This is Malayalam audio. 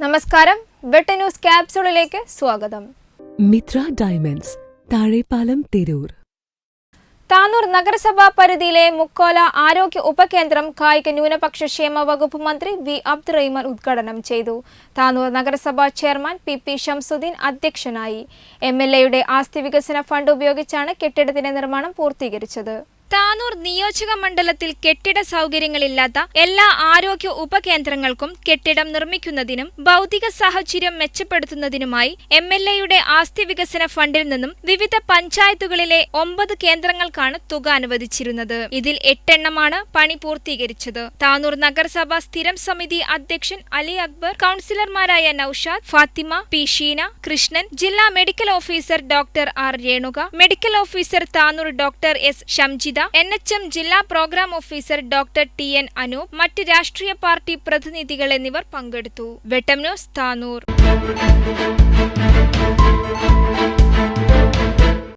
നമസ്കാരം, വെട്ട ന്യൂസ് ക്യാപ്സൂളിലേക്ക് സ്വാഗതം. മിത്ര ഡയമണ്ട്സ്, താഴെപ്പാലം, തിരൂർ. താനൂർ നഗരസഭാ പരിധിയിലെ മുക്കോല ആരോഗ്യ ഉപകേന്ദ്രം കായിക ന്യൂനപക്ഷ ക്ഷേമ വകുപ്പ് മന്ത്രി വി അബ്ദുറഹിമാൻ ഉദ്ഘാടനം ചെയ്തു. താനൂർ നഗരസഭാ ചെയർമാൻ പി ഷംസുദ്ദീൻ അധ്യക്ഷനായി. MLAയുടെ ആസ്തി വികസന ഫണ്ട് ഉപയോഗിച്ചാണ് കെട്ടിടത്തിന്റെ നിർമ്മാണം പൂർത്തീകരിച്ചത്. താനൂർ നിയോജക മണ്ഡലത്തിൽ കെട്ടിട സൗകര്യങ്ങളില്ലാത്ത എല്ലാ ആരോഗ്യ ഉപകേന്ദ്രങ്ങൾക്കും കെട്ടിടം നിർമ്മിക്കുന്നതിനും ഭൗതിക സാഹചര്യം മെച്ചപ്പെടുത്തുന്നതിനുമായി MLAയുടെ ആസ്തി വികസന ഫണ്ടിൽ നിന്നും വിവിധ പഞ്ചായത്തുകളിലെ 9 കേന്ദ്രങ്ങൾക്കാണ് തുക അനുവദിച്ചിരുന്നത്. ഇതിൽ 8 എണ്ണമാണ് പണി പൂർത്തീകരിച്ചത്. താനൂർ നഗരസഭാ സ്ഥിരം സമിതി അധ്യക്ഷൻ അലി അക്ബർ, കൗൺസിലർമാരായ നൌഷാദ്, ഫാത്തിമ, പി ഷീന, കൃഷ്ണൻ, ജില്ലാ medical officer doctor R Renuka, medical officer Tanur doctor S Shamjida, NHM ജില്ലാ programme officer doctor TN Anoop, മറ്റ് രാഷ്ട്രീയ പാർട്ടി പ്രതിനിധികൾ എന്നിവർ പങ്കെടുത്തു. വെട്ടം ന്യൂസ്, താനൂർ.